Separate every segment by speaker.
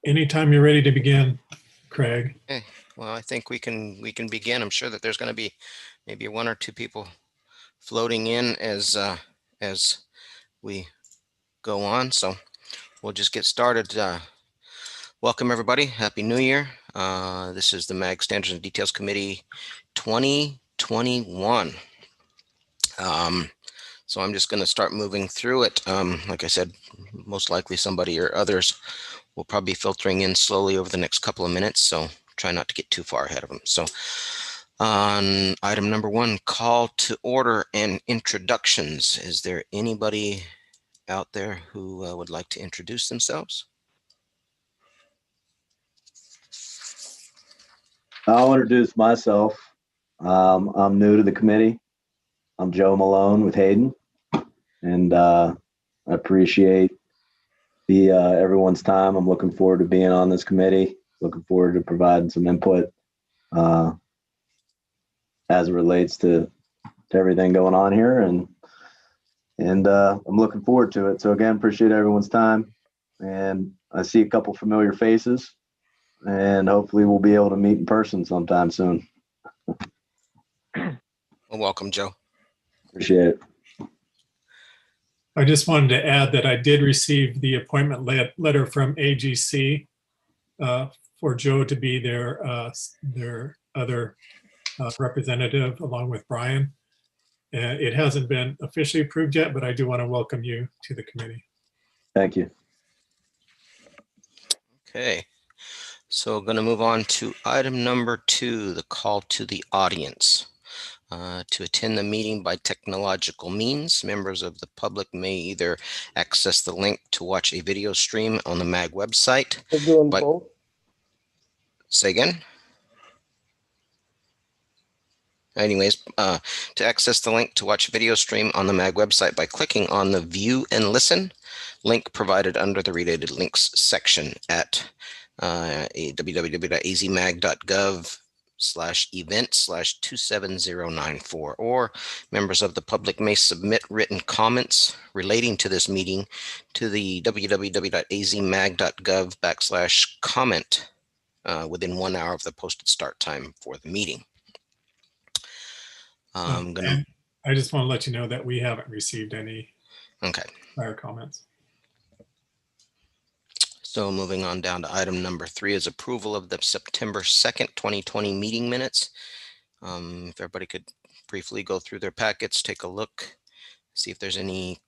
Speaker 1: Anytime you're ready to begin, Craig.
Speaker 2: Okay. Well, I think we can begin. I'm sure that there's going to be maybe one or two people floating in as we go on. So we'll just get started. Welcome everybody. Happy New Year. This is the MAG Standards and Details Committee 2021. So I'm just going to start moving through it. Like I said, most likely somebody or others will probably be filtering in slowly over the next couple of minutes. So try not to get too far ahead of them. So on item number 1, call to order and introductions. Is there anybody out there who would like to introduce themselves?
Speaker 3: I'll introduce myself. I'm new to the committee. I'm Joe Malone with Hayden, and I appreciate everyone's time. I'm looking forward to being on this committee. Looking forward to providing some input as it relates to everything going on here, and I'm looking forward to it. So again, appreciate everyone's time, and I see a couple familiar faces, and hopefully we'll be able to meet in person sometime soon.
Speaker 2: Well, welcome, Joe.
Speaker 3: Appreciate it.
Speaker 1: I just wanted to add that I did receive the appointment letter from AGC for Joe to be their other representative along with Brian. It hasn't been officially approved yet, but I do want to welcome you to the committee.
Speaker 3: Thank you.
Speaker 2: Okay, so we're going to move on to item number 2, the call to the audience. To attend the meeting by technological means, members of the public may either access the link to watch a video stream on the MAG website.
Speaker 4: We're doing both.
Speaker 2: Say again? Anyways, to access the link to watch a video stream on the MAG website by clicking on the View and Listen link provided under the Related Links section at www.azmag.gov/event/27094, or members of the public may submit written comments relating to this meeting to the www.azmag.gov/comment within 1 hour of the posted start time for the meeting.
Speaker 1: I just want to let you know that we haven't received any prior comments.
Speaker 2: So moving on down to item number 3 is approval of the September 2nd, 2020 meeting minutes. If everybody could briefly go through their packets, take a look, see if there's any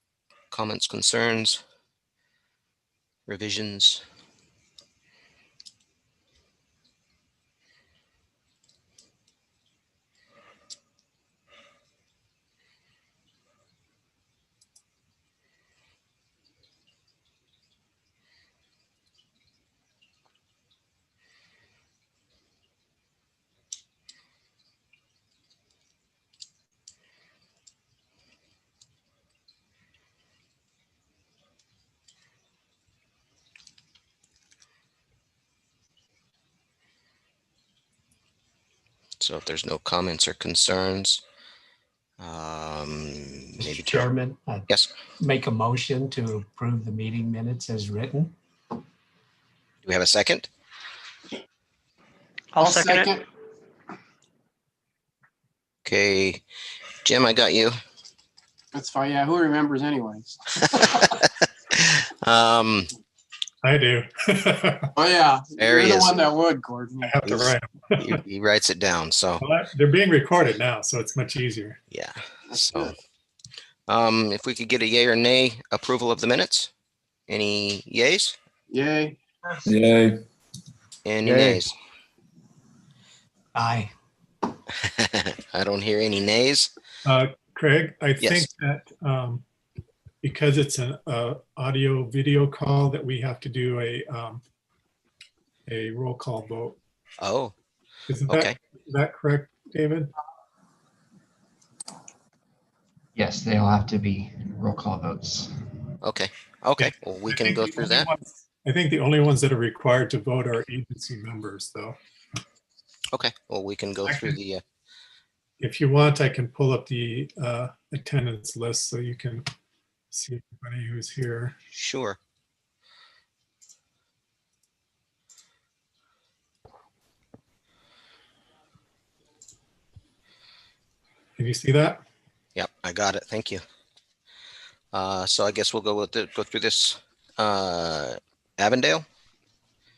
Speaker 2: comments, concerns, revisions. So if there's no comments or concerns, maybe
Speaker 5: Chairman,
Speaker 2: yes,
Speaker 5: make a motion to approve the meeting minutes as written.
Speaker 2: Do we have a second?
Speaker 4: I'll second it.
Speaker 2: Okay, Jim, I got you.
Speaker 4: That's fine. Yeah, who remembers anyways?
Speaker 1: I do.
Speaker 4: Oh yeah,
Speaker 2: There he
Speaker 4: you're the
Speaker 2: is.
Speaker 4: one that would, Gordon.
Speaker 1: I have to write them.
Speaker 2: He writes it down. So
Speaker 1: Well, they're being recorded now, so it's much easier.
Speaker 2: yeah.
Speaker 4: That's
Speaker 2: So
Speaker 4: good.
Speaker 2: if we could get a yay or nay approval of the minutes. Any yays?
Speaker 4: Yay.
Speaker 6: Yay.
Speaker 2: Any
Speaker 6: Yay.
Speaker 2: nays?
Speaker 5: Aye.
Speaker 2: I don't hear any nays.
Speaker 1: Craig, I
Speaker 2: Yes.
Speaker 1: think that because it's an audio video call that we have to do a roll call vote.
Speaker 2: Oh,
Speaker 1: Isn't
Speaker 2: okay.
Speaker 1: that correct, David?
Speaker 5: Yes, they all have to be roll call votes.
Speaker 2: Okay. Okay. Well, we can go through that.
Speaker 1: I think the only ones that are required to vote are agency members, though.
Speaker 2: Okay. Well, we can go through the.
Speaker 1: If you want, I can pull up the attendance list so you can see everybody who's here.
Speaker 2: Sure.
Speaker 1: Can you see that?
Speaker 2: Yep, I got it. Thank you. So I guess we'll go through this. Avondale,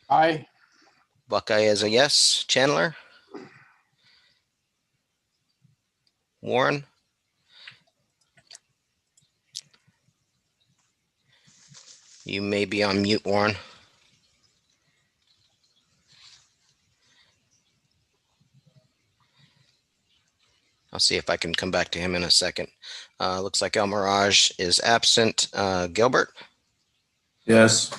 Speaker 4: Aye.
Speaker 2: Buckeye is a yes. Chandler, Warren, you may be on mute, Warren. I'll see if I can come back to him in a second. Looks like El Mirage is absent. Gilbert,
Speaker 6: Yes.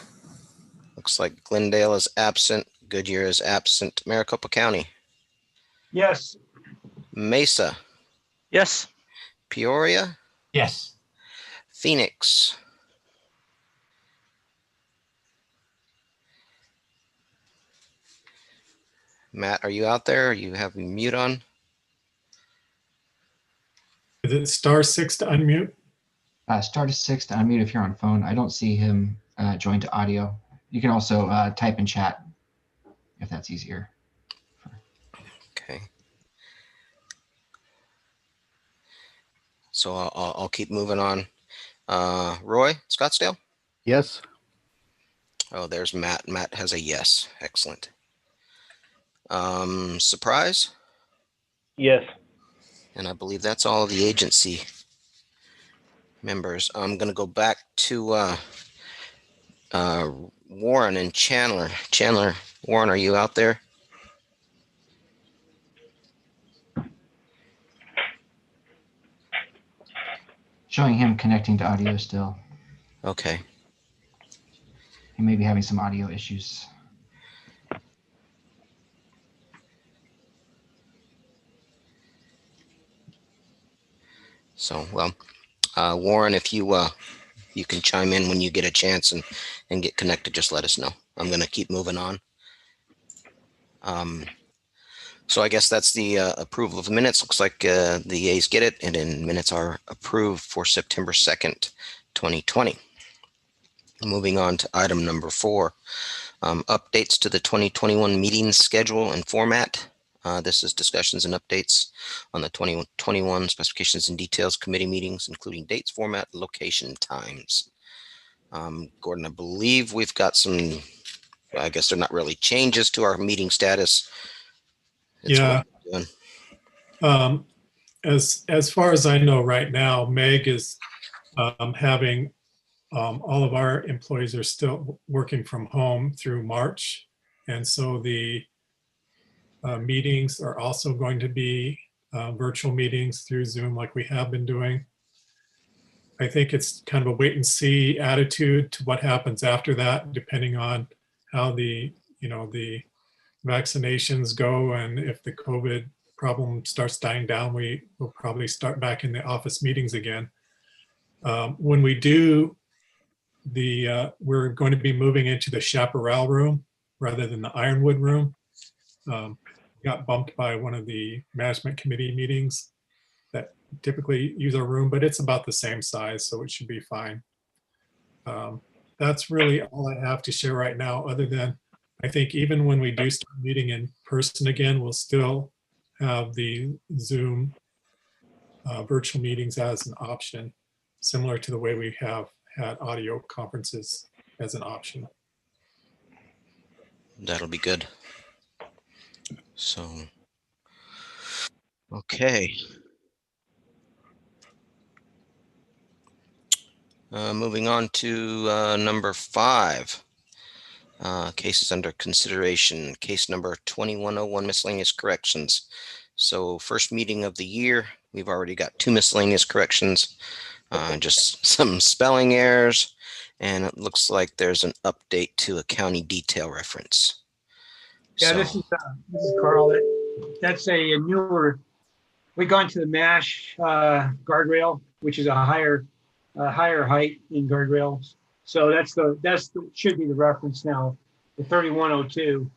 Speaker 2: looks like Glendale is absent. Goodyear is absent. Maricopa County,
Speaker 7: Yes.
Speaker 2: Mesa,
Speaker 8: Yes.
Speaker 2: Peoria,
Speaker 5: Yes.
Speaker 2: Phoenix, Matt, are you out there? You have mute on?
Speaker 1: Is it *6 to unmute?
Speaker 5: Start a 6 to unmute if you're on phone. I don't see him join to audio. You can also type in chat if that's easier.
Speaker 2: Okay. So I'll keep moving on. Roy, Scottsdale?
Speaker 6: Yes.
Speaker 2: Oh, there's Matt. Matt has a yes. Excellent. Surprise?
Speaker 8: Yes.
Speaker 2: And I believe that's all of the agency members. I'm going to go back to Warren and Chandler. Chandler, Warren, are you out there?
Speaker 5: Showing him connecting to audio still.
Speaker 2: Okay.
Speaker 5: He may be having some audio issues.
Speaker 2: So, well, Warren, if you you can chime in when you get a chance and get connected, just let us know. I'm going to keep moving on. So I guess that's the approval of the minutes. Looks like the A's get it, and then minutes are approved for September 2nd, 2020. Moving on to item number 4, updates to the 2021 meeting schedule and format. This is discussions and updates on the 2021 specifications and details committee meetings, including dates, format, location, times. Gordon, I believe we've got some, I guess they're not really changes to our meeting status. It's
Speaker 1: Yeah.
Speaker 2: what we're doing.
Speaker 1: As far as I know right now, Meg is having all of our employees are still working from home through March. And so the meetings are also going to be virtual meetings through Zoom like we have been doing. I think it's kind of a wait and see attitude to what happens after that, depending on how the vaccinations go, and if the COVID problem starts dying down, we will probably start back in the office meetings again. When we do we're going to be moving into the chaparral room rather than the ironwood room. Got bumped by one of the management committee meetings that typically use our room, but it's about the same size, so it should be fine. That's really all I have to share right now, other than I think even when we do start meeting in person again, we'll still have the Zoom virtual meetings as an option, similar to the way we have had audio conferences as an option.
Speaker 2: That'll be good. So, okay. Moving on to number 5. Cases under consideration. Case number 2101, miscellaneous corrections. So first meeting of the year, we've already got 2 miscellaneous corrections, just some spelling errors, and it looks like there's an update to a county detail reference.
Speaker 7: Yeah,
Speaker 2: So,
Speaker 7: this is Carl. That's a newer. We gone to the MASH guardrail, which is a higher height in guardrails. So that's should be the reference now. The 3102,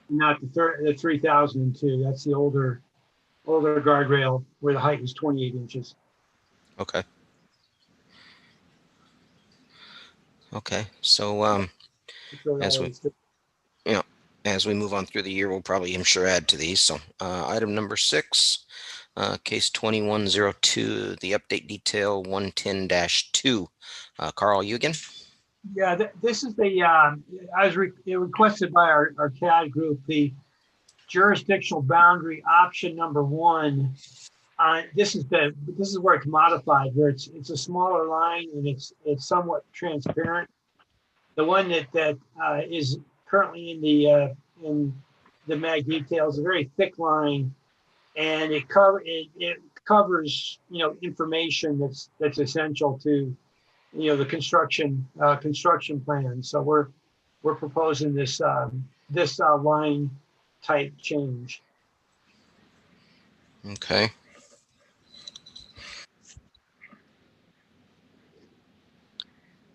Speaker 7: not the 3002. That's the older guardrail where the height was 28 inches.
Speaker 2: okay. Okay, so as we move on through the year, we'll probably, I'm sure, add to these. So item number 6, Case 2102, the update detail 110-2. Carl, you again?
Speaker 7: Yeah, this is the, as requested by our CAD group, the jurisdictional boundary option number 1. This is where it's modified, where it's a smaller line and it's somewhat transparent. The one that is currently in the mag details, a very thick line, and it covers information that's essential to the construction plan. So we're proposing this line type change.
Speaker 2: Okay.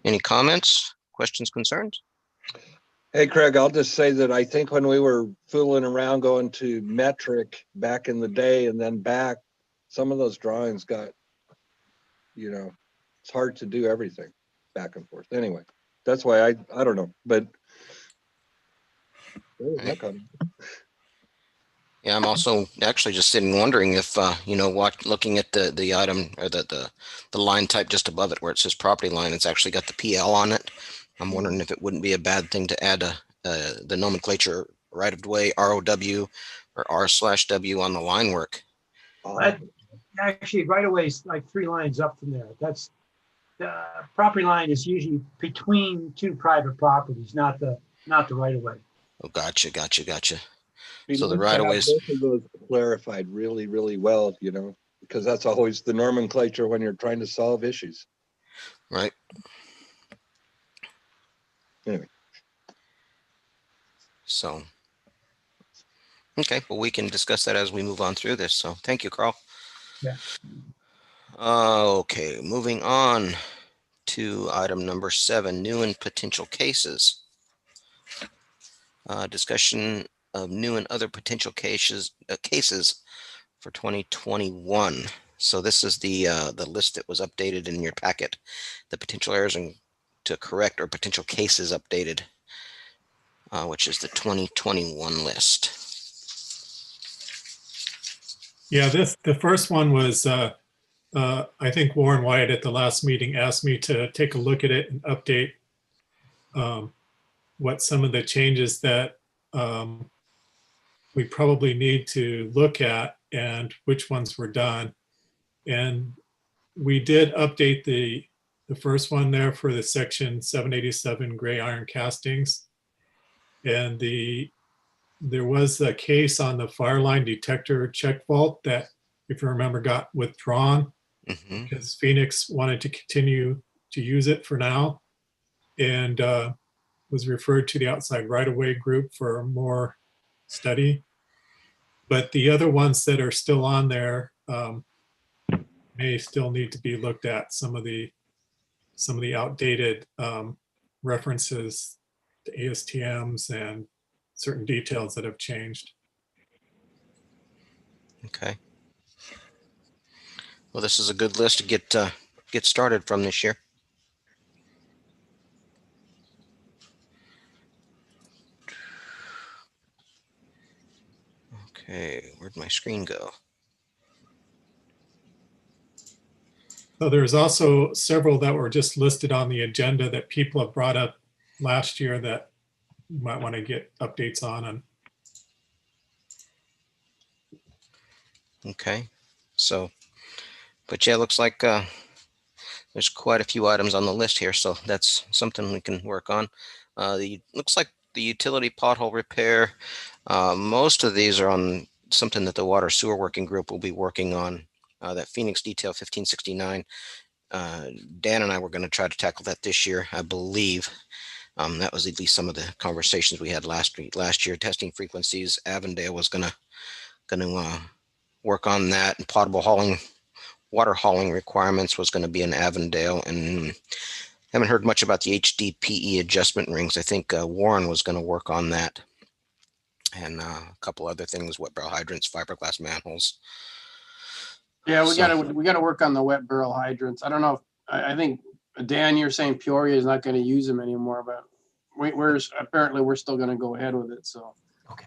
Speaker 2: Any comments, questions, concerns?
Speaker 9: Hey, Craig, I'll just say that I think when we were fooling around going to metric back in the day and then back, some of those drawings got, it's hard to do everything back and forth. Anyway, that's why I don't know, but.
Speaker 2: Right. Yeah, I'm also actually just sitting wondering if, looking at the item or the line type just above it where it says property line, it's actually got the PL on it. I'm wondering if it wouldn't be a bad thing to add the nomenclature right of way ROW or R/W on the line work.
Speaker 7: Actually, right away is like 3 lines up from there. That's the property line is usually between 2 private properties, not the right of way.
Speaker 2: Oh, gotcha.
Speaker 9: So the right of ways. Both of those clarified really, really well, because that's always the nomenclature when you're trying to solve issues.
Speaker 2: Right.
Speaker 9: Anyway.
Speaker 2: So, okay, well, we can discuss that as we move on through this. So thank you, Carl.
Speaker 7: Yeah.
Speaker 2: Okay, moving on to item number 7, new and potential cases. Discussion of new and other potential cases for 2021. So this is the list that was updated in your packet. The potential errors to correct or potential cases updated, which is the 2021 list.
Speaker 1: Yeah, the first one was, I think Warren Wyatt at the last meeting asked me to take a look at it and update what some of the changes that we probably need to look at and which ones were done. And we did update the first one there for the section 787 gray iron castings. And there was a case on the fire line detector check vault that, if you remember, got withdrawn because Phoenix wanted to continue to use it for now, and was referred to the outside right-of-way group for more study. But the other ones that are still on there may still need to be looked at. Some of the outdated references to ASTMs and certain details that have changed.
Speaker 2: Okay. Well, this is a good list to get started from this year. Okay, where'd my screen go?
Speaker 1: So there's also several that were just listed on the agenda that people have brought up last year that you might want to get updates on.
Speaker 2: Okay, so, but yeah, looks like there's quite a few items on the list here, so that's something we can work on. Looks like the utility pothole repair, most of these are on something that the Water Sewer Working Group will be working on, that Phoenix Detail 1569. Dan and I were going to try to tackle that this year, I believe. That was at least some of the conversations we had last year. Testing frequencies, Avondale was going to work on that, and potable hauling, water hauling requirements was going to be in Avondale, and haven't heard much about the HDPE adjustment rings. I think Warren was going to work on that, and a couple other things, wet barrel hydrants, fiberglass manholes.
Speaker 4: Yeah, we gotta work on the wet barrel hydrants. I don't know if I think Dan, you're saying Peoria is not going to use them anymore, but we're apparently still going to go ahead with it. So
Speaker 5: Okay.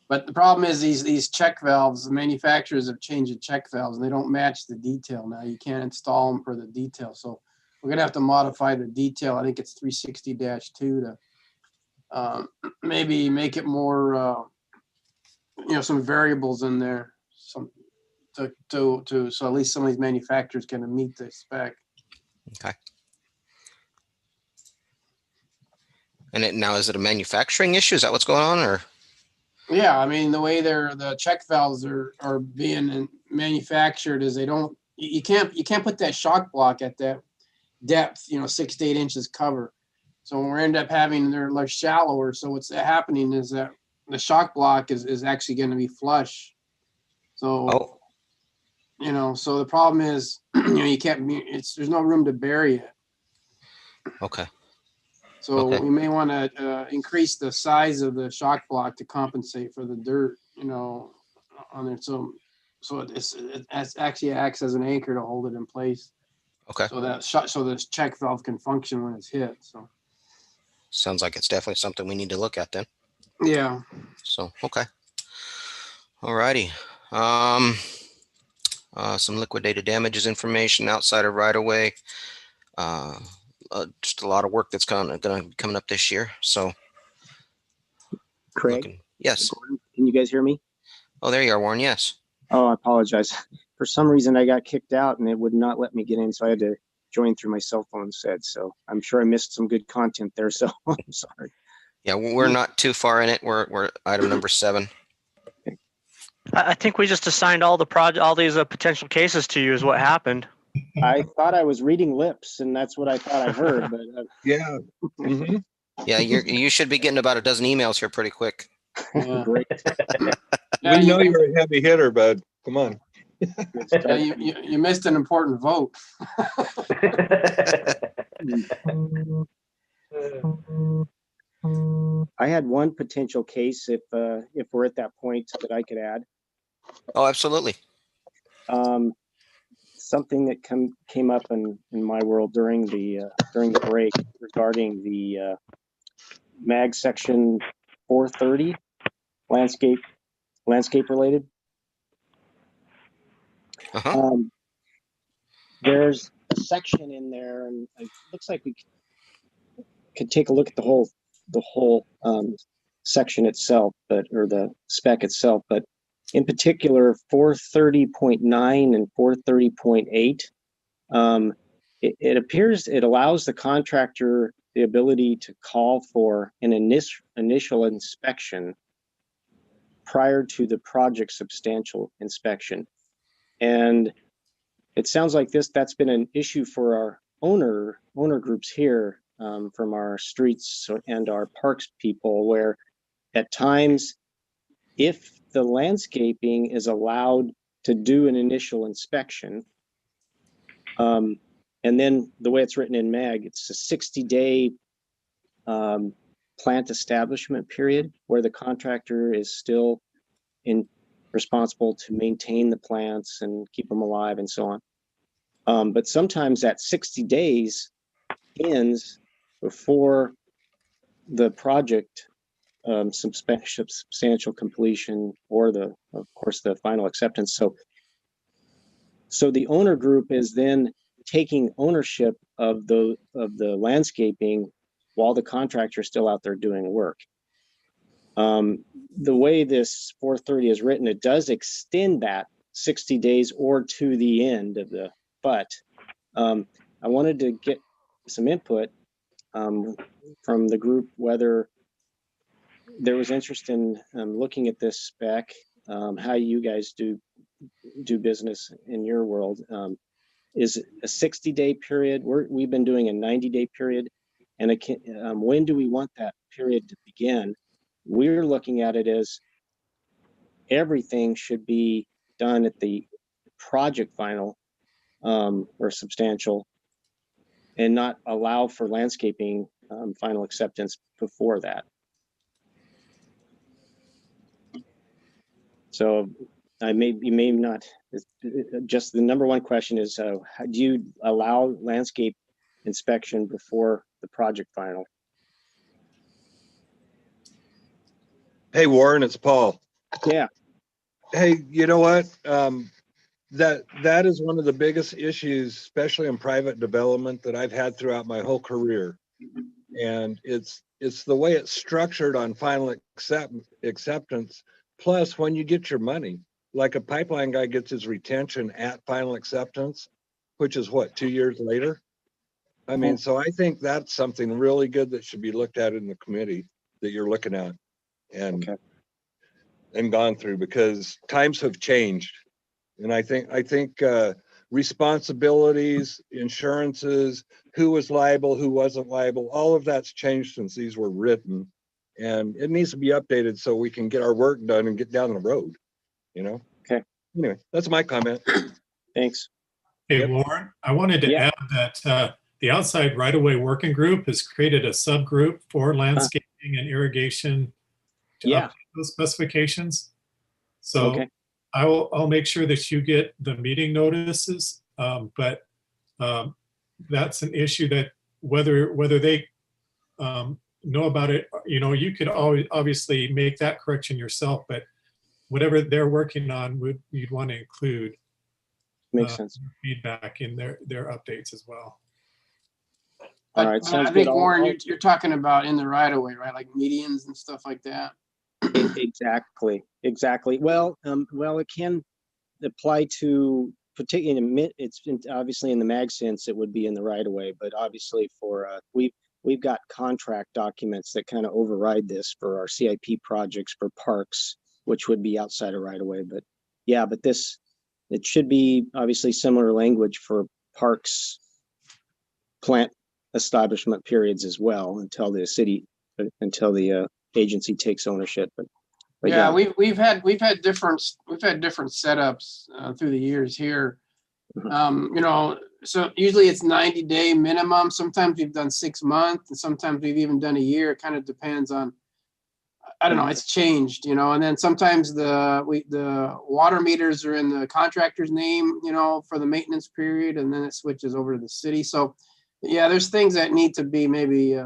Speaker 4: But the problem is these check valves, the manufacturers have changed the check valves and they don't match the detail now. You can't install them for the detail. So we're gonna have to modify the detail. I think it's 360-2 to maybe make it more, some variables in there, some so at least some of these manufacturers can meet the spec.
Speaker 2: Okay. And now, is it a manufacturing issue? Is that what's going on, or?
Speaker 4: Yeah, I mean, the way the check valves are being manufactured is you can't put that shock block at that depth, 6 to 8 inches cover. So when we end up having, they're like shallower. So what's happening is that the shock block is actually going to be flush. So, so the problem is, you can't, there's no room to bury it.
Speaker 2: Okay.
Speaker 4: So we may want to increase the size of the shock block to compensate for the dirt, on it. So it actually acts as an anchor to hold it in place.
Speaker 2: Okay.
Speaker 4: So this check valve can function when it's hit. So
Speaker 2: sounds like it's definitely something we need to look at then.
Speaker 4: Yeah.
Speaker 2: So okay. All righty. Some liquidated damages information outside of right of way. Just a lot of work that's going to be coming up this year. So,
Speaker 10: Craig?
Speaker 2: Yes.
Speaker 10: Gordon, can you guys hear me?
Speaker 2: Oh, there you are, Warren. Yes.
Speaker 10: Oh, I apologize. For some reason, I got kicked out and it would not let me get in, so I had to join through my cell phone instead. So I'm sure I missed some good content there. So I'm sorry.
Speaker 2: Yeah, we're not too far in it. We're item number 7.
Speaker 8: I think we just assigned all these potential cases to you is what happened.
Speaker 10: I thought I was reading lips, and that's what I thought I heard. But
Speaker 9: Yeah. Mm-hmm.
Speaker 2: Yeah, you should be getting about a dozen emails here pretty quick.
Speaker 4: Yeah.
Speaker 10: Great.
Speaker 9: We know you're a heavy hitter, bud. Come on.
Speaker 4: Yeah, you missed an important vote.
Speaker 10: I had one potential case if we're at that point that I could add.
Speaker 2: Oh, absolutely.
Speaker 10: Something that came up in my world during the break regarding the mag section 430 landscape related. There's a section in there, and it looks like we could take a look at the whole section itself, or the spec itself, but in particular 430.9 and 430.8. It appears it allows the contractor the ability to call for an initial inspection prior to the project substantial inspection. And it sounds like that's been an issue for our owner groups here, from our streets and our parks people, where at times, if the landscaping is allowed to do an initial inspection, and then the way it's written in MAG, it's a 60-day plant establishment period where the contractor is still responsible to maintain the plants and keep them alive and so on. But sometimes that 60 days ends before the project substantial completion, or of course the final acceptance. So the owner group is then taking ownership of the landscaping while the contractor is still out there doing work. The way this 430 is written, it does extend that 60 days or to the end of the, but I wanted to get some input from the group, whether there was interest in looking at this spec, how you guys do business in your world. Is a 60-day period? We've been doing a 90-day period, and when do we want that period to begin? We're looking at it as everything should be done at the project final or substantial, and not allow for landscaping final acceptance before that. So you may not, just the number one question is, do you allow landscape inspection before the project final?
Speaker 9: Hey, Warren, it's Paul.
Speaker 10: Yeah.
Speaker 9: Hey, you know what? That is one of the biggest issues, especially in private development, that I've had throughout my whole career. And it's the way it's structured on final acceptance. Plus, when you get your money, like a pipeline guy gets his retention at final acceptance, which is what, 2 years later? I mean, so I think that's something really good that should be looked at in the committee that you're looking at and
Speaker 10: Okay.
Speaker 9: and gone through, because times have changed. And I think responsibilities, insurances, who was liable, who wasn't liable, all of that's changed since these were written. And it needs to be updated so we can get our work done and get down the road, you know?
Speaker 10: Okay.
Speaker 9: Anyway, that's my comment.
Speaker 10: Thanks.
Speaker 1: Hey,
Speaker 9: Yep.
Speaker 1: Warren, I wanted to
Speaker 10: Yeah.
Speaker 1: add that the outside right-of-way working group has created a subgroup for landscaping and irrigation to
Speaker 10: Yeah.
Speaker 1: update those specifications. So
Speaker 10: Okay.
Speaker 1: I'll make sure that you get the meeting notices, but that's an issue that whether they know about it, you know, you could always obviously make that correction yourself, but whatever they're working on, you'd want to include
Speaker 10: Makes sense.
Speaker 1: feedback in their updates as well.
Speaker 10: All
Speaker 4: But
Speaker 10: right.
Speaker 4: but
Speaker 10: Sounds
Speaker 4: I think,
Speaker 10: good.
Speaker 4: Warren, you're talking about in the right of way, right? Like medians and stuff like that.
Speaker 10: Exactly. Exactly. Well, it can apply to particularly, obviously in the mag sense, it would be in the right of way, but obviously for, we've got contract documents that kind of override this for our CIP projects for parks, which would be outside of right of way. But yeah, but it should be obviously similar language for parks plant establishment periods as well until the agency takes ownership. But
Speaker 4: Yeah, we've had different setups through the years here. You know, so usually it's 90-day minimum. Sometimes we've done 6 months, and sometimes we've even done a year. It kind of depends on, I don't know, it's changed, you know. And then sometimes the water meters are in the contractor's name, you know, for the maintenance period, and then it switches over to the city. So yeah, there's things that need to be maybe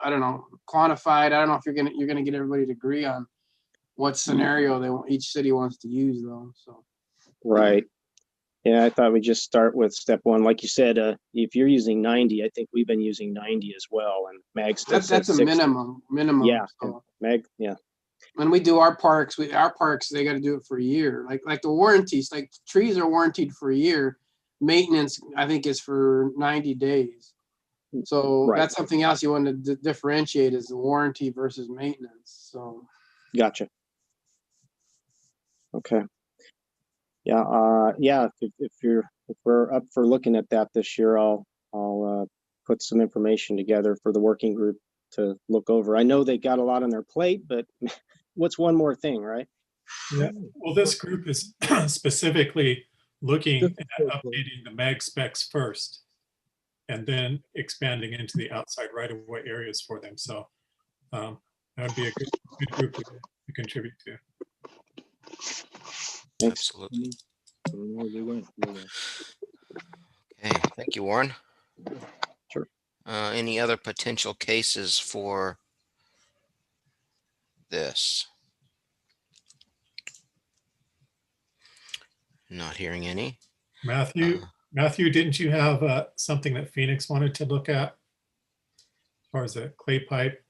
Speaker 4: I don't know, quantified. I don't know if you're gonna get everybody to agree on what scenario each city wants to use, though. So
Speaker 10: right. Yeah, I thought we'd just start with step one. Like you said, if you're using 90, I think we've been using 90 as well. And Mag still
Speaker 4: that's
Speaker 10: says
Speaker 4: a
Speaker 10: 60.
Speaker 4: minimum.
Speaker 10: Yeah,
Speaker 4: So
Speaker 10: Mag, yeah.
Speaker 4: when we do our parks, they got to do it for a year. Like the warranties, like trees are warranted for a year. Maintenance, I think, is for 90 days. So
Speaker 10: Right.
Speaker 4: that's something else you want to differentiate, is the warranty versus maintenance. So
Speaker 10: Gotcha. Okay. Yeah. Yeah. If we're up for looking at that this year, I'll put some information together for the working group to look over. I know they got a lot on their plate, but what's one more thing, right?
Speaker 1: Yeah. Well, this group is specifically looking at updating the mag specs first, and then expanding into the outside right-of-way areas for them. So that would be a good group to contribute to.
Speaker 10: Thanks.
Speaker 2: Absolutely. Okay, thank you, Warren.
Speaker 10: Sure.
Speaker 2: Any other potential cases for this? Not hearing any.
Speaker 1: Matthew, didn't you have something that Phoenix wanted to look at as far as a clay pipe?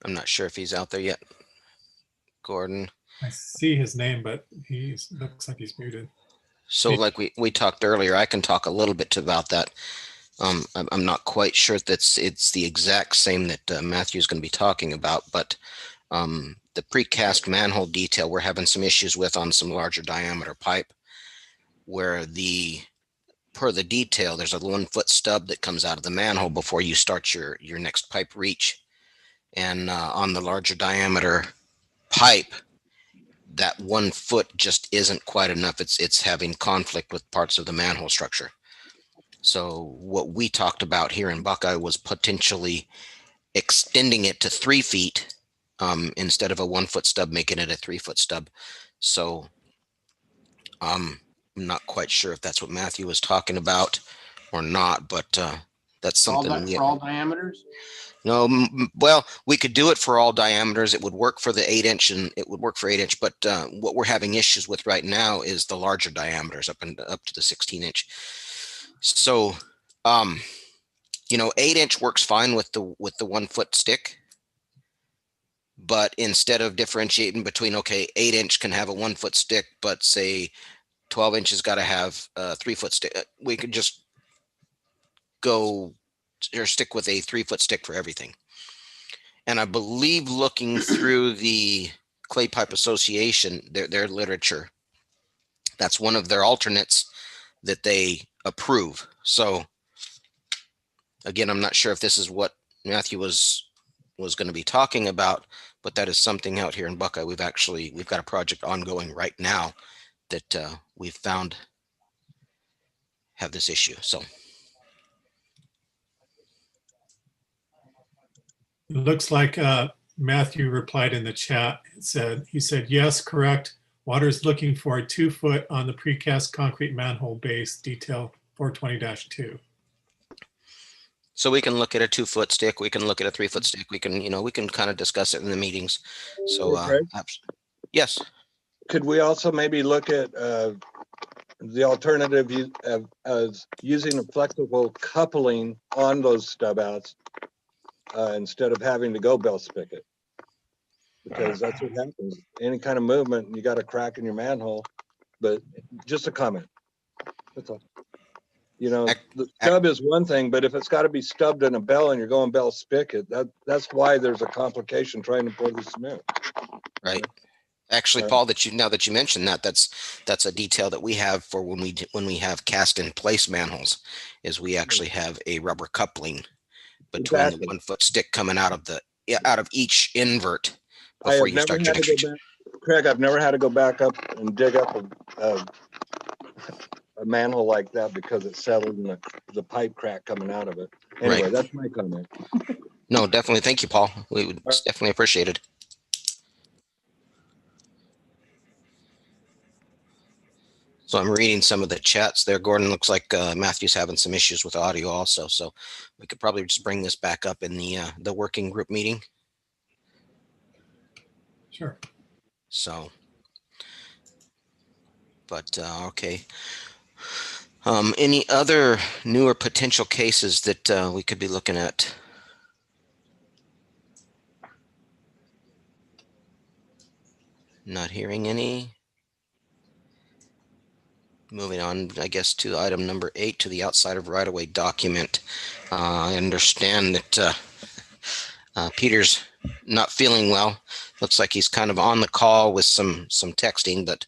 Speaker 2: I'm not sure if he's out there yet. Gordon.
Speaker 1: I see his name, but he looks like he's muted.
Speaker 2: So like we talked earlier, I can talk a little bit about that. I'm not quite sure that it's the exact same that Matthew's going to be talking about, but the precast manhole detail we're having some issues with on some larger diameter pipe, where per the detail, there's a 1 foot stub that comes out of the manhole before you start your next pipe reach. And on the larger diameter pipe, that 1 foot just isn't quite enough. It's having conflict with parts of the manhole structure. So what we talked about here in Buckeye was potentially extending it to 3 feet instead of a 1 foot stub, making it a 3 foot stub. So I'm not quite sure if that's what Matthew was talking about or not, but That's
Speaker 4: For all
Speaker 2: something.
Speaker 4: for all diameters?
Speaker 2: No, well, we could do it for all diameters. It would work for the 8-inch, and it would work for 8-inch. But what we're having issues with right now is the larger diameters up to the 16-inch. So, 8-inch works fine with the 1 foot stick. But instead of differentiating between, okay, 8-inch can have a 1 foot stick, but say 12-inch has got to have a 3 foot stick, we could just go or stick with a 3 foot stick for everything. And I believe looking through the Clay Pipe Association, their literature, that's one of their alternates that they approve. So again, I'm not sure if this is what Matthew was going to be talking about, but that is something out here in Buckeye. We've got a project ongoing right now that we've found have this issue. So
Speaker 1: It looks like Matthew replied in the chat. He said, yes, correct. Water's looking for a 2 foot on the precast concrete manhole base, detail 420-2.
Speaker 2: So we can look at a 2 foot stick. We can look at a 3 foot stick. We can, we can kind of discuss it in the meetings. So, yes.
Speaker 9: Could we also maybe look at the alternative of using a flexible coupling on those stub outs instead of having to go bell spigot? Because that's what happens. Any kind of movement, you got a crack in your manhole. But just a comment. That's all. The stub is one thing, but if it's got to be stubbed in a bell and you're going bell spigot, that's why there's a complication trying to pour the cement.
Speaker 2: Right. Actually, Paul, now that you mentioned that, that's a detail that we have for when we have cast in place manholes, is we actually have a rubber coupling between the 1 foot stick coming out of each invert before you start your next.
Speaker 9: Craig, I've never had to go back up and dig up a manhole like that because it settled in the pipe crack coming out of it. Anyway,
Speaker 2: right.
Speaker 9: That's my comment.
Speaker 2: No, definitely. Thank you, Paul. We would definitely appreciate it. So I'm reading some of the chats there. Gordon, looks like Matthew's having some issues with audio also. So we could probably just bring this back up in the working group meeting.
Speaker 1: Sure.
Speaker 2: So, but okay. Any other newer potential cases that we could be looking at? Not hearing any. Moving on, I guess, to item number 8, to the outside of right-of-way document. I understand that Peter's not feeling well. Looks like he's kind of on the call with some texting, but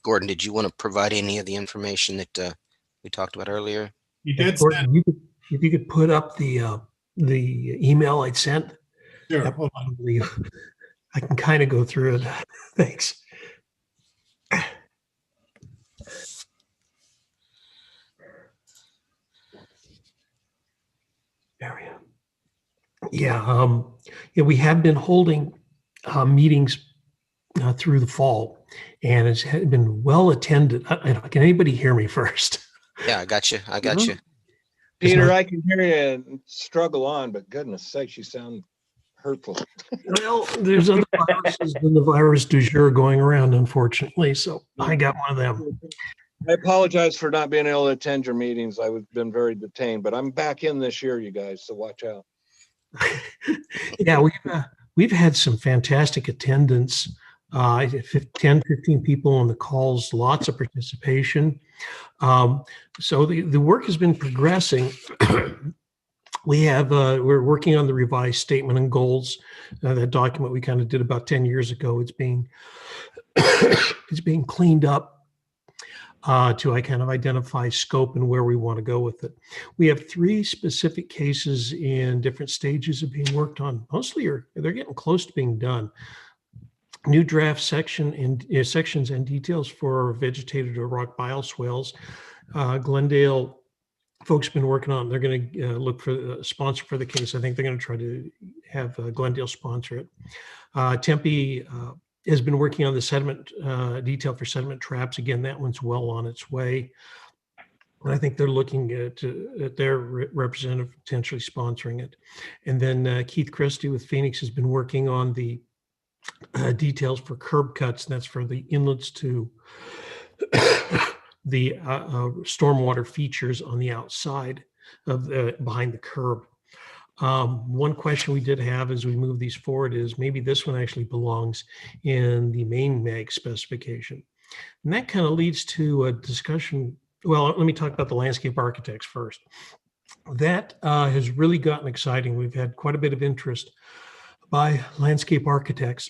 Speaker 2: Gordon, did you want to provide any of the information that we talked about earlier?
Speaker 1: You did.
Speaker 11: Gordon, if you could put up the email I'd sent.
Speaker 1: Sure. Hold on.
Speaker 11: I can kind of go through it. Thanks. There we go. Yeah, we have been holding meetings through the fall, and it's been well attended. Can anybody hear me first?
Speaker 2: Yeah, I got you. You.
Speaker 9: Peter, I can hear you and struggle on, but goodness sakes, you sound hurtful.
Speaker 11: Well, there's other viruses than the virus du jour going around, unfortunately. So I got one of them.
Speaker 9: I apologize for not being able to attend your meetings. I've been very detained, but I'm back in this year, you guys, so watch out.
Speaker 11: Yeah, we've had some fantastic attendance. 10, 15 people on the calls, lots of participation. So the work has been progressing. We're working on the revised statement and goals. That document we kind of did about 10 years ago. It's being cleaned up to kind of identify scope and where we want to go with it. We have 3 specific cases in different stages of being worked on. Mostly they're getting close to being done. New draft sections and details for vegetated or rock bile swales. Glendale folks have been working on. They're going to look for a sponsor for the case. I think they're going to try to have Glendale sponsor it. Tempe has been working on the sediment detail for sediment traps. Again, that one's well on its way. And I think they're looking at their representative potentially sponsoring it. And then Keith Christie with Phoenix has been working on the details for curb cuts, and that's for the inlets to the stormwater features on the outside of behind the curb. One question we did have as we move these forward is maybe this one actually belongs in the main mag specification. And that kind of leads to a discussion. Well, let me talk about the landscape architects first. That has really gotten exciting. We've had quite a bit of interest by landscape architects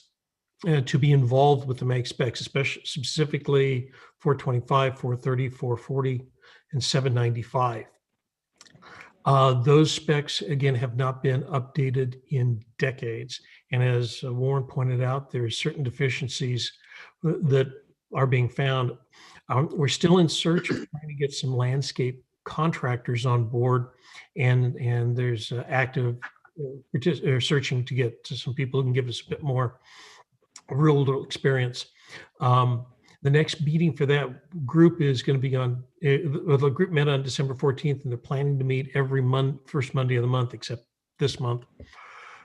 Speaker 11: to be involved with the mag specs, especially specifically 425, 430, 440, and 795. Those specs, again, have not been updated in decades. And as Warren pointed out, there are certain deficiencies that are being found. We're still in search of trying to get some landscape contractors on board, and there's active searching to get to some people who can give us a bit more real experience. The next meeting for that group is going to be on, the group met on December 14th, and they're planning to meet every month, first Monday of the month, except this month.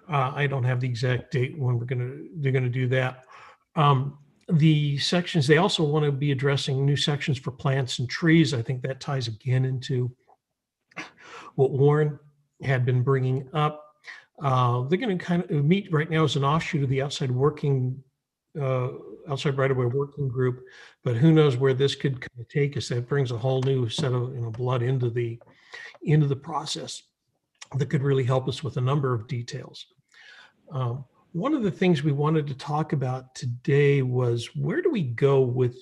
Speaker 11: I don't have the exact date when they're going to do that. The sections, they also want to be addressing new sections for plants and trees. I think that ties again into what Warren had been bringing up. They're going to kind of meet right now as an offshoot of the outside right-of-way working group, but who knows where this could kind of take us. That brings a whole new set of blood into the process that could really help us with a number of details. One of the things we wanted to talk about today was where do we go with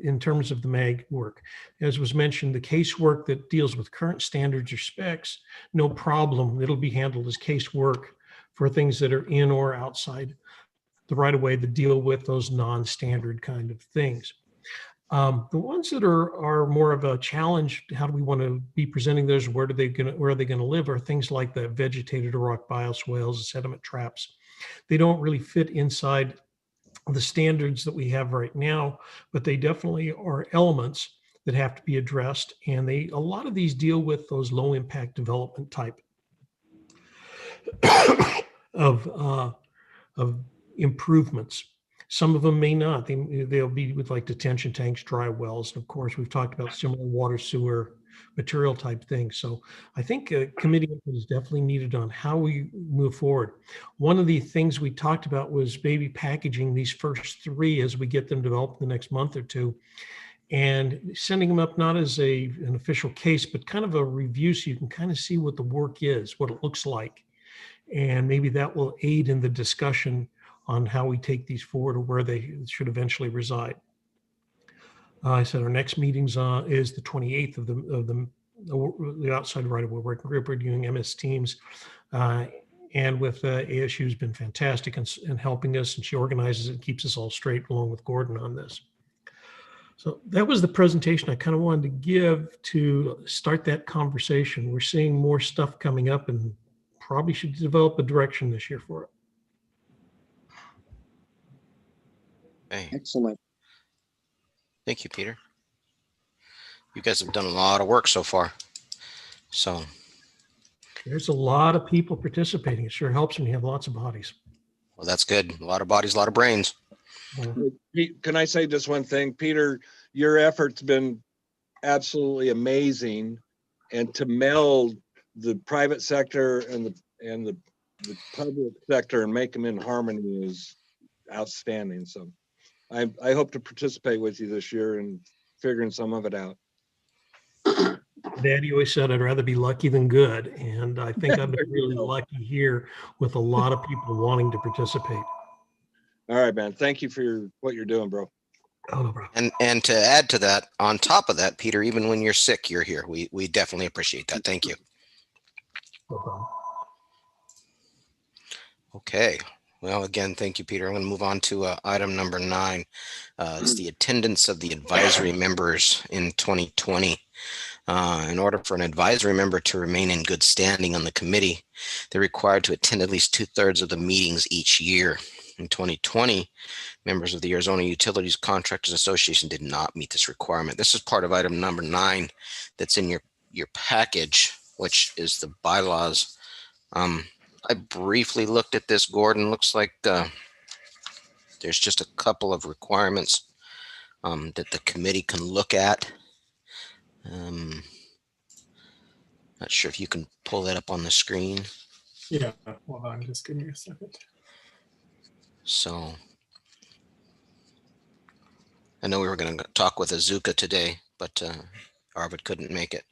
Speaker 11: in terms of the mag work? As was mentioned, the case work that deals with current standards or specs, no problem. It'll be handled as case work for things that are in or outside the right of way that deal with those non-standard kind of things. The ones that are more of a challenge, how do we want to be presenting those? Where are they going to live? Are things like the vegetated or rock bioswales, the sediment traps. They don't really fit inside the standards that we have right now, but they definitely are elements that have to be addressed. And a lot of these deal with those low impact development type of improvements. Some of them may not. They'll be with like detention tanks, dry wells. And of course, we've talked about similar water, sewer, material type things. So I think a committee input is definitely needed on how we move forward. One of the things we talked about was maybe packaging these first three as we get them developed in the next month or two, and sending them up not as an official case, but kind of a review so you can kind of see what the work is, what it looks like. And maybe that will aid in the discussion on how we take these forward or where they should eventually reside. I said our next meetings is the 28th of the outside right-of-way working group. We're doing MS Teams, and with ASU has been fantastic in helping us, and she organizes it and keeps us all straight along with Gordon on this. So that was the presentation I kind of wanted to give to start that conversation. We're seeing more stuff coming up and probably should develop a direction this year for it.
Speaker 2: Hey,
Speaker 10: Excellent.
Speaker 2: thank you, Peter. You guys have done a lot of work so far. So
Speaker 11: there's a lot of people participating. It sure helps when you have lots of bodies.
Speaker 2: well, that's good. A lot of bodies, a lot of brains.
Speaker 9: Can I say just one thing, Peter? Your effort's been absolutely amazing, and to meld the private sector and the public sector and make them in harmony is outstanding. So I hope to participate with you this year in figuring some of it out.
Speaker 11: Daddy always said I'd rather be lucky than good, and I think I've been really lucky here with a lot of people wanting to participate.
Speaker 9: All right, man. Thank you for what you're doing, bro.
Speaker 11: Oh, no problem.
Speaker 2: And to add to that, on top of that, Peter, even when you're sick, you're here. We definitely appreciate that. Thank you.
Speaker 11: No problem.
Speaker 2: Okay. Well, again, thank you, Peter. I'm going to move on to item number 9. It's the attendance of the advisory members in 2020. In order for an advisory member to remain in good standing on the committee, they're required to attend at least 2/3 of the meetings each year. In 2020, members of the Arizona Utilities Contractors Association did not meet this requirement. This is part of item number 9 that's in your package, which is the bylaws. I briefly looked at this, Gordon. Looks like there's just a couple of requirements that the committee can look at. Not sure if you can pull that up on the screen.
Speaker 1: Yeah, hold on, just give me a second.
Speaker 2: So I know we were going to talk with Azuka today, but Arvid couldn't make it.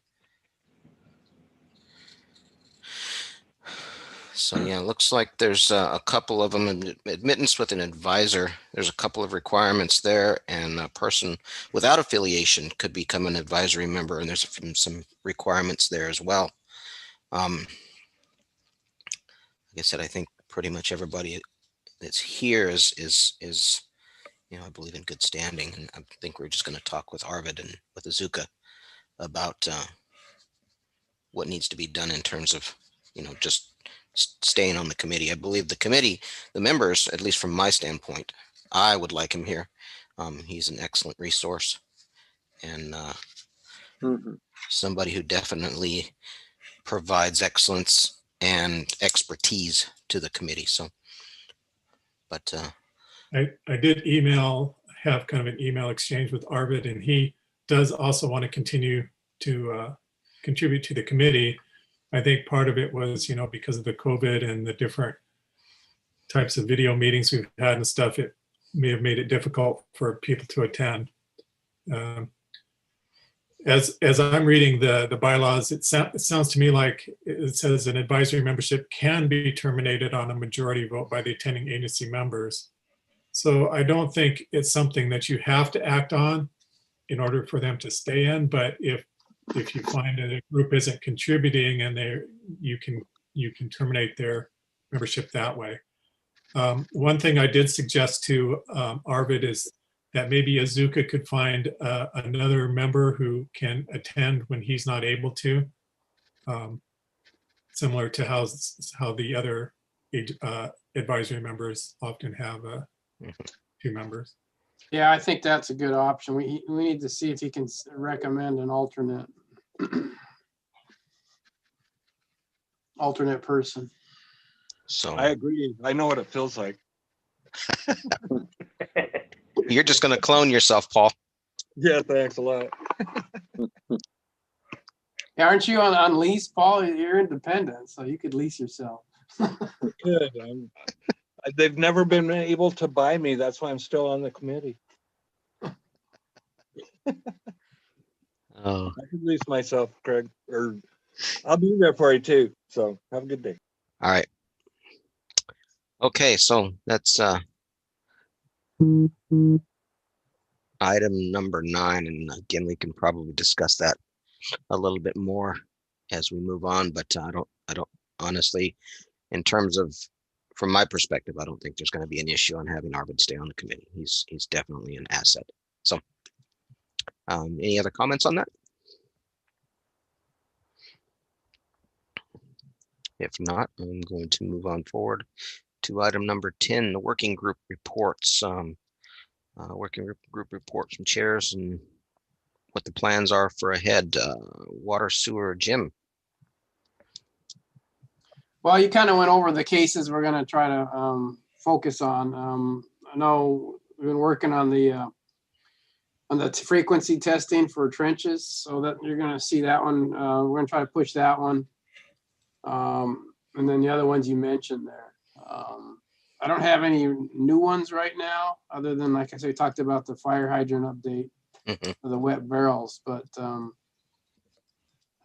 Speaker 2: So yeah, it looks like there's a couple of them. Admittance with an advisor, there's a couple of requirements there, and a person without affiliation could become an advisory member, and there's some requirements there as well. Like I said, I think pretty much everybody that's here is I believe in good standing, and I think we're just going to talk with Arvid and with Azuka about what needs to be done in terms of just staying on the committee. I believe the members, at least from my standpoint, I would like him here. He's an excellent resource and somebody who definitely provides excellence and expertise to the committee. So, but
Speaker 1: I did have kind of an email exchange with Arvid, and he does also want to continue to contribute to the committee. I think part of it was, because of the COVID and the different types of video meetings we've had and stuff, it may have made it difficult for people to attend. As I'm reading the bylaws, it sounds to me like it says an advisory membership can be terminated on a majority vote by the attending agency members. So I don't think it's something that you have to act on in order for them to stay in. But if you find that a group isn't contributing and you can terminate their membership that way. One thing I did suggest to Arvid is that maybe Azuka could find another member who can attend when he's not able to, similar to how the other advisory members often have 2 members.
Speaker 4: Yeah, I think that's a good option. We need to see if he can recommend an alternate person.
Speaker 2: so
Speaker 9: I agree. I know what it feels like.
Speaker 2: you're just going to clone yourself, Paul.
Speaker 9: Yeah, thanks a lot.
Speaker 4: Yeah, aren't you on lease, Paul? You're independent, so you could lease yourself.
Speaker 9: Good. They've never been able to buy me. That's why I'm still on the committee.
Speaker 2: Oh,
Speaker 9: I can lease myself, Craig, or I'll be there for you too. So have a good day.
Speaker 2: all right. Okay, so that's item number 9, and again, we can probably discuss that a little bit more as we move on. But I don't honestly, in terms of, from my perspective, I don't think there's going to be an issue on having Arvid stay on the committee. He's definitely an asset. So, any other comments on that? If not, I'm going to move on forward to item number 10, the working group reports. Working group reports from chairs and what the plans are for ahead. Water, sewer, Jim.
Speaker 4: Well, you kind of went over the cases we're going to try to focus on. I know we've been working on the frequency testing for trenches, so that you're going to see that one. We're going to try to push that one. And then the other ones you mentioned there. I don't have any new ones right now, other than, like I said, we talked about the fire hydrant update for the wet barrels, but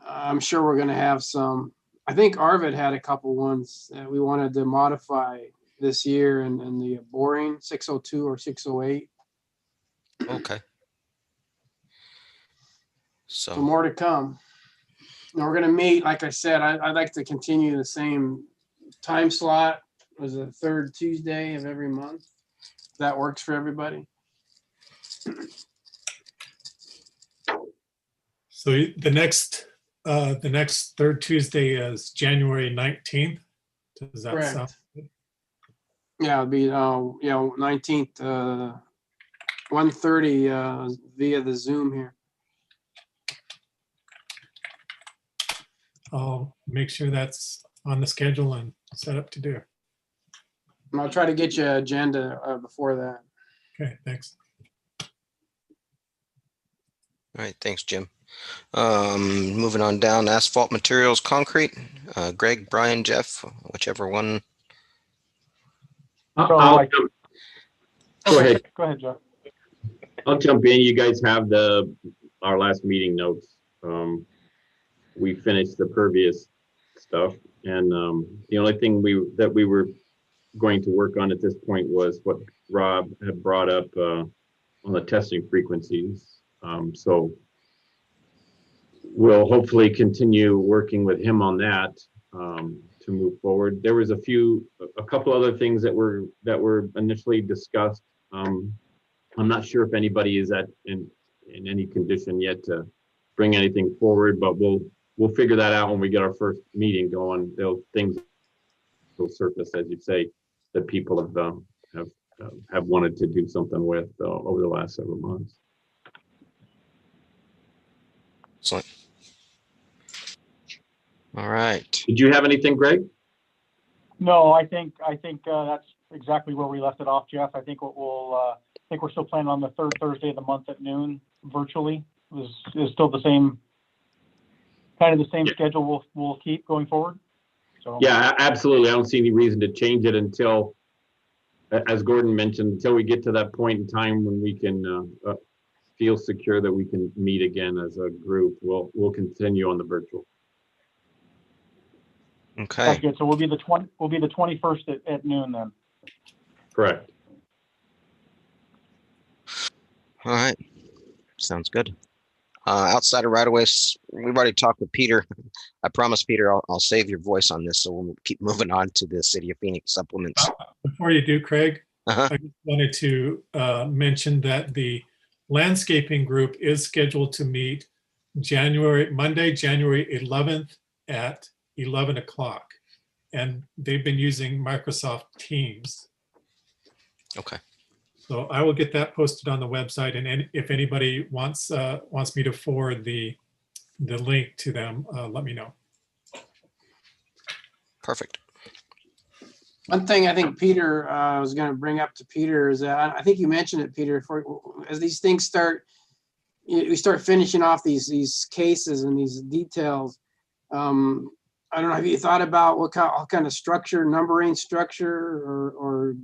Speaker 4: I'm sure we're going to have some. I think Arvid had a couple ones that we wanted to modify this year, and the boring 602 or 608.
Speaker 2: Okay.
Speaker 4: So more to come. And we're going to meet, like I said, I'd like to continue the same time slot. It was the 3rd Tuesday of every month. That works for everybody.
Speaker 1: So the next third Tuesday is January 19th. Does that sound
Speaker 4: Correct.
Speaker 1: good?
Speaker 4: Yeah, it'd be, 19th, 1:30 via the Zoom here.
Speaker 1: I'll make sure that's on the schedule and set up to do.
Speaker 4: And I'll try to get you an agenda before that.
Speaker 1: Okay, thanks.
Speaker 2: All right, thanks, Jim. Moving on down, asphalt materials, concrete. Greg, Brian, Jeff, whichever one.
Speaker 12: I'll jump. Go ahead.
Speaker 7: Go ahead, Jeff.
Speaker 12: I'll jump in. You guys have our last meeting notes. We finished the pervious stuff, and the only thing that we were going to work on at this point was what Rob had brought up on the testing frequencies. So we'll hopefully continue working with him on that to move forward. There was a couple other things that were initially discussed. I'm not sure if anybody is in any condition yet to bring anything forward, but we'll figure that out when we get our first meeting going. Things will surface, as you say, that people have wanted to do something with over the last several months.
Speaker 2: Excellent. All right.
Speaker 12: Did you have anything, Greg?
Speaker 7: No, I think that's exactly where we left it off, Jeff. I think we're still planning on the third Thursday of the month at noon virtually. Is still the same schedule we'll keep going forward. So
Speaker 12: Yeah, absolutely. I don't see any reason to change it until, as Gordon mentioned, until we get to that point in time when we can feel secure that we can meet again as a group. We'll continue on the virtual.
Speaker 2: Okay.
Speaker 7: that's good. So we'll be the 21st at noon then.
Speaker 12: Correct.
Speaker 2: All right. Sounds good. Outside of right-of-ways, we've already talked with Peter. I promise, Peter, I'll save your voice on this, so we'll keep moving on to the City of Phoenix supplements.
Speaker 1: Before you do, Craig,
Speaker 2: Uh-huh.
Speaker 1: I just wanted to mention that the landscaping group is scheduled to meet Monday, January 11th at 11 o'clock. And they've been using Microsoft Teams.
Speaker 2: Okay.
Speaker 1: So I will get that posted on the website. And if anybody wants me to forward the link to them, let me know.
Speaker 2: Perfect.
Speaker 4: One thing I think Peter was going to bring up to Peter is that I think you mentioned it, Peter. As these things we start finishing off these cases and these details. I don't know. Have you thought about what kind of structure, numbering structure, or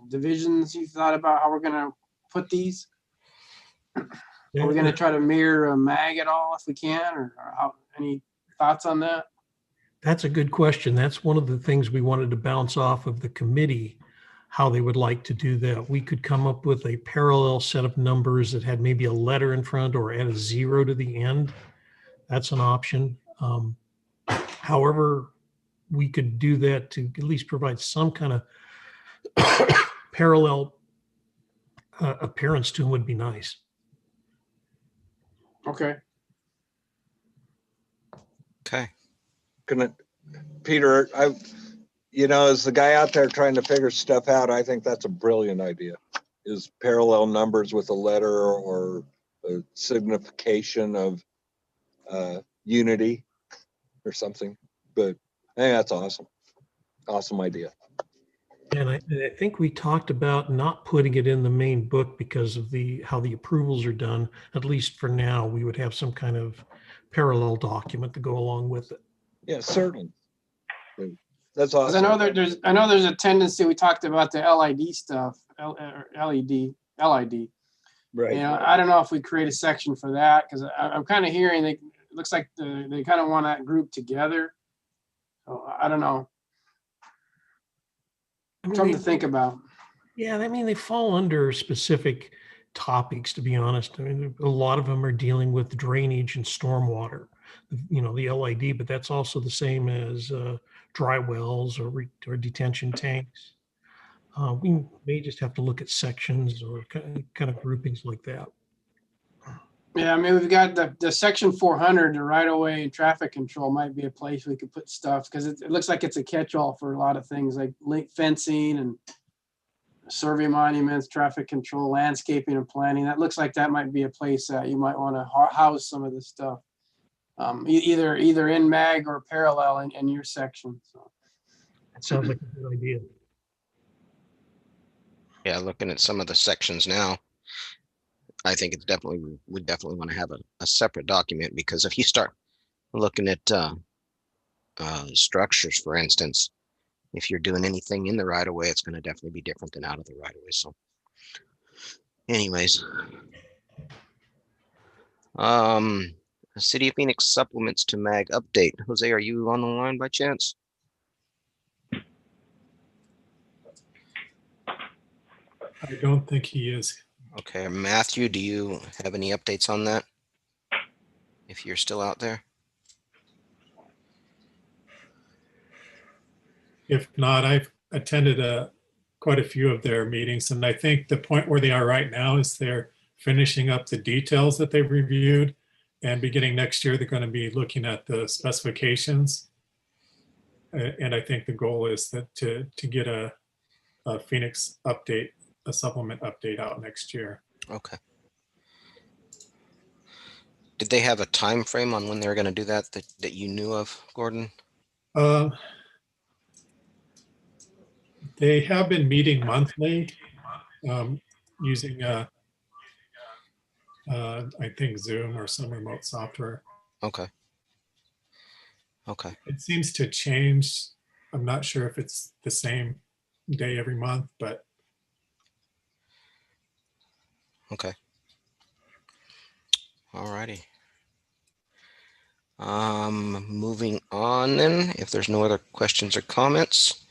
Speaker 4: divisions you've thought about how we're going to put these? Are we going to try to mirror a mag at all if we can, or any thoughts on that?
Speaker 11: That's a good question. That's one of the things we wanted to bounce off of the committee, how they would like to do that. We could come up with a parallel set of numbers that had maybe a letter in front or add a 0 to the end. That's an option. However, we could do that to at least provide some kind of parallel appearance to them would be nice.
Speaker 4: Okay.
Speaker 2: Okay.
Speaker 9: Peter, as the guy out there trying to figure stuff out, I think that's a brilliant idea. Is parallel numbers with a letter or a signification of unity or something. But I think that's awesome. Awesome idea.
Speaker 11: And I think we talked about not putting it in the main book because of how the approvals are done. At least for now, we would have some kind of parallel document to go along with it.
Speaker 9: Yeah, certainly. That's awesome.
Speaker 4: I know there's a tendency. We talked about the LID stuff, LID.
Speaker 9: Right.
Speaker 4: I don't know if we create a section for that, because I'm kind of hearing it looks like they kind of want that group together. So I don't know. Something to think about. Yeah,
Speaker 11: I mean, they fall under specific topics, to be honest. I mean, a lot of them are dealing with drainage and stormwater, the LID, but that's also the same as dry wells or detention tanks. We may just have to look at sections or kind of groupings like that.
Speaker 4: Yeah, I mean, we've got the section 400, the right of way and traffic control might be a place we could put stuff because it looks like it's a catch-all for a lot of things like link fencing and survey monuments, traffic control, landscaping and planning. That looks like that might be a place that you might want to house some of this stuff. Either in mag or parallel in your section. So.
Speaker 11: That sounds like a good idea.
Speaker 2: Yeah, looking at some of the sections now, I think it's definitely, we definitely want to have a separate document, because if you start looking at structures, for instance, if you're doing anything in the right of way, it's going to definitely be different than out of the right of way. So anyways, City of Phoenix supplements to mag update. Jose, are you on the line by chance?
Speaker 1: I don't think he is.
Speaker 2: Okay, Matthew, do you have any updates on that? If you're still out there?
Speaker 1: If not, I've attended quite a few of their meetings, and I think the point where they are right now is they're finishing up the details that they've reviewed, and beginning next year, they're going to be looking at the specifications. And I think the goal is that to get a Phoenix update, a supplement update out next year.
Speaker 2: Okay. Did they have a time frame on when they were going to do that that you knew of, Gordon?
Speaker 1: They have been meeting monthly using, I think, Zoom or some remote software.
Speaker 2: Okay. Okay.
Speaker 1: It seems to change. I'm not sure if it's the same day every month, but.
Speaker 2: Okay. All righty. Moving on then, if there's no other questions or comments,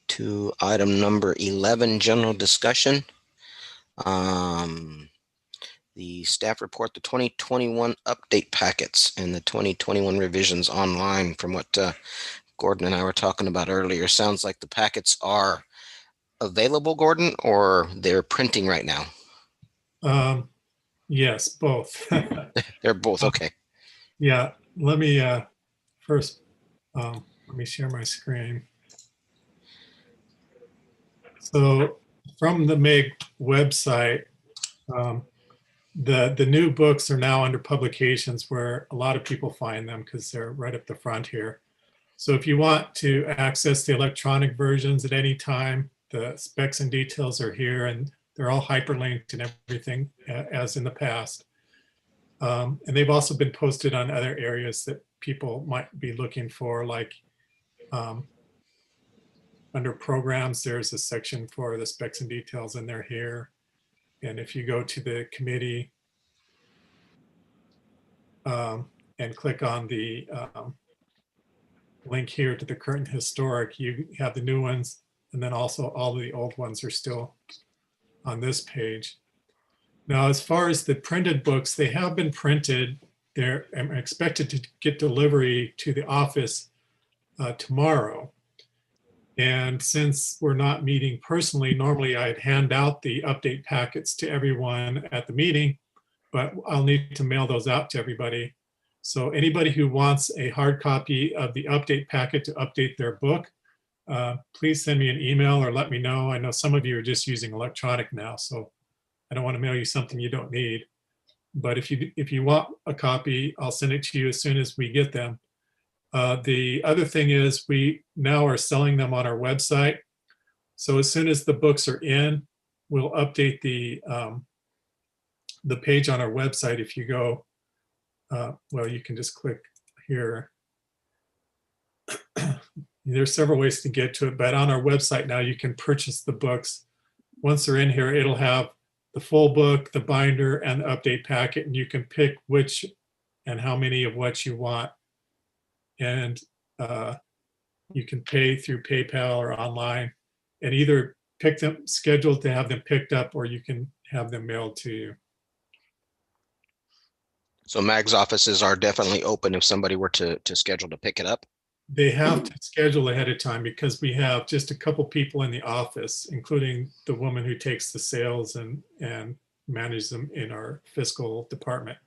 Speaker 2: to item number 11, general discussion. The staff report, the 2021 update packets and the 2021 revisions online. From what Gordon and I were talking about earlier, sounds like the packets are available, Gordon, or they're printing right now?
Speaker 1: Yes, both.
Speaker 2: They're both, okay.
Speaker 1: Yeah, let me first, let me share my screen. So from the MIG website, the new books are now under publications, where a lot of people find them because they're right up the front here. So if you want to access the electronic versions at any time, the specs and details are here, and they're all hyperlinked and everything as in the past. And they've also been posted on other areas that people might be looking for, like under programs, there's a section for the specs and details, and they're here. And if you go to the committee and click on the link here to the current historic, you have the new ones, and then also all the old ones are still on this page. Now, as far as the printed books, they have been printed. They're expected to get delivery to the office tomorrow. And since we're not meeting personally, normally I'd hand out the update packets to everyone at the meeting, but I'll need to mail those out to everybody. So anybody who wants a hard copy of the update packet to update their book, please send me an email or let me know. I know some of you are just using electronic now, so I don't want to mail you something you don't need. But if you want a copy, I'll send it to you as soon as we get them. The other thing is we now are selling them on our website. So as soon as the books are in, we'll update the page on our website. If you go, well, you can just click here. There's several ways to get to it, but on our website now you can purchase the books. Once they're in here, it'll have the full book, the binder, and the update packet, and you can pick which and how many of what you want. And you can pay through PayPal or online, and either pick them, scheduled to have them picked up, or you can have them mailed to you.
Speaker 2: So MAG's offices are definitely open if somebody were to schedule to pick it up?
Speaker 1: They have to schedule ahead of time because we have just a couple people in the office, including the woman who takes the sales and manages them in our fiscal department.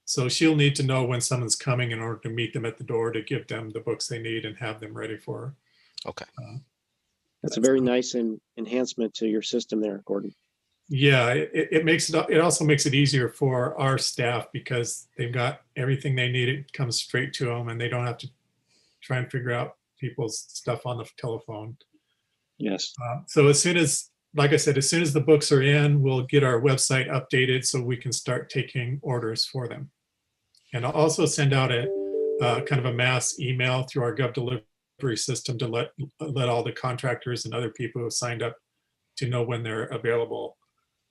Speaker 1: So she'll need to know when someone's coming in order to meet them at the door to give them the books they need and have them ready for her.
Speaker 2: Okay.
Speaker 10: That's a very nice enhancement to your system there, Gordon.
Speaker 1: Yeah, it makes it also makes it easier for our staff because they've got everything they need. It comes straight to them and they don't have to try and figure out people's stuff on the telephone.
Speaker 10: Yes.
Speaker 1: So as soon as, like I said, as soon as the books are in, we'll get our website updated so we can start taking orders for them. And I'll also send out a kind of a mass email through our Gov delivery system to let all the contractors and other people who have signed up to know when they're available.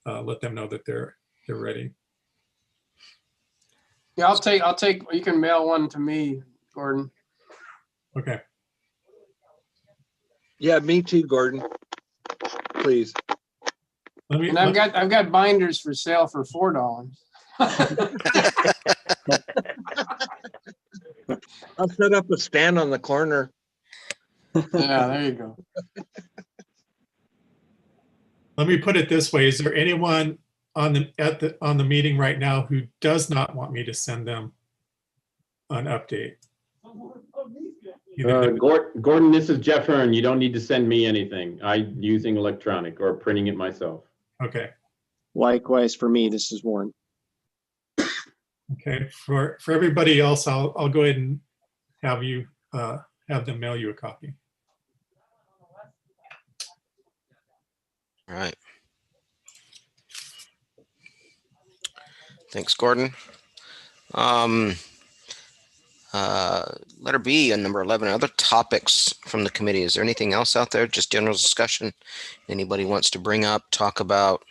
Speaker 1: Let them know that they're ready.
Speaker 4: Yeah, I'll take, you can mail one to me, Gordon.
Speaker 1: Okay.
Speaker 9: Yeah, me too, Gordon. Please.
Speaker 4: And I've got binders for sale for $4.
Speaker 9: I'll set up a stand on the corner.
Speaker 4: Yeah, there you go.
Speaker 1: Let me put it this way: is there anyone on the meeting right now who does not want me to send them an update?
Speaker 12: Gordon, this is Jeff Hearn. You don't need to send me anything. I'm using electronic or printing it myself.
Speaker 1: Okay.
Speaker 10: Likewise for me, this is Warren.
Speaker 1: Okay. For everybody else, I'll go ahead and have you have them mail you a copy.
Speaker 2: All right. Thanks, Gordon. Letter B on number 11, other topics from the committee. Is there anything else out there? Just general discussion anybody wants to bring up, talk about?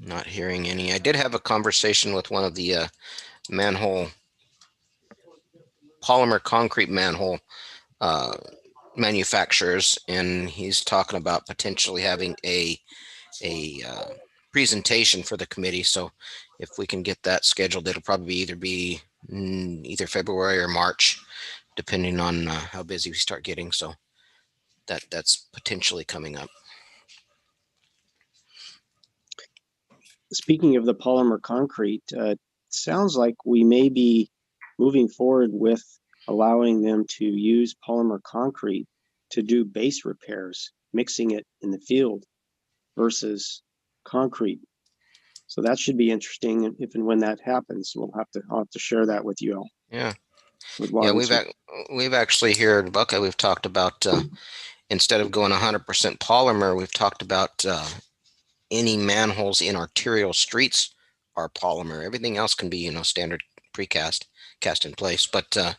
Speaker 2: Not hearing any. I did have a conversation with one of the manhole, polymer concrete manhole manufacturers, and he's talking about potentially having a presentation for the committee. So if we can get that scheduled, it'll probably either be either February or March, depending on how busy we start getting. So that's potentially coming up.
Speaker 10: Speaking of the polymer concrete, sounds like we may be moving forward with allowing them to use polymer concrete to do base repairs, mixing it in the field versus concrete. So that should be interesting if and when that happens. I'll have to share that with you all.
Speaker 2: Yeah. Yeah, we've actually here at Buckeye, we've talked about instead of going 100% polymer, we've talked about any manholes in arterial streets are polymer. Everything else can be, standard precast, cast in place. But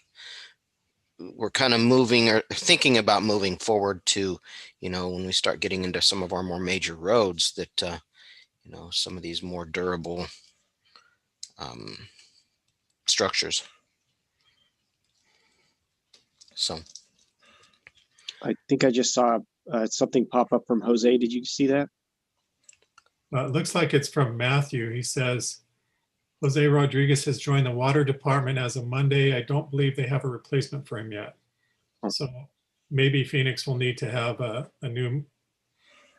Speaker 2: we're kind of moving or thinking about moving forward to, when we start getting into some of our more major roads that, some of these more durable structures. So.
Speaker 10: I think I just saw something pop up from Jose. Did you see that?
Speaker 1: It looks like it's from Matthew. He says, Jose Rodriguez has joined the water department as of Monday. I don't believe they have a replacement for him yet. So maybe Phoenix will need to have a new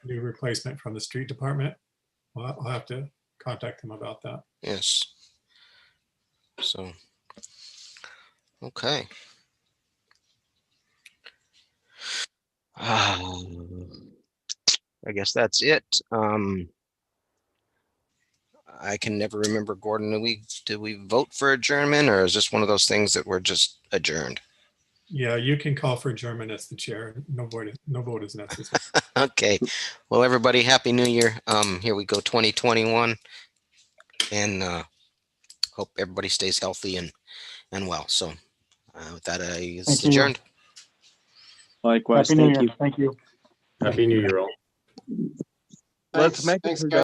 Speaker 1: replacement from the street department. Well, I'll have to contact them about that.
Speaker 2: Yes. So, okay. I guess that's it. I can never remember, Gordon, did we vote for adjournment, or is this one of those things that we're just adjourned?
Speaker 1: Yeah, you can call for adjournment as the chair. No vote is necessary.
Speaker 2: Okay. Well, everybody, Happy New Year. Here we go, 2021. And hope everybody stays healthy and well. So with that, it's adjourned.
Speaker 10: Likewise.
Speaker 7: Happy New
Speaker 10: Thank
Speaker 7: Year.
Speaker 10: you.
Speaker 7: Thank you.
Speaker 12: Happy New Year all.
Speaker 9: Let's make
Speaker 4: Thanks,
Speaker 9: it
Speaker 4: guys.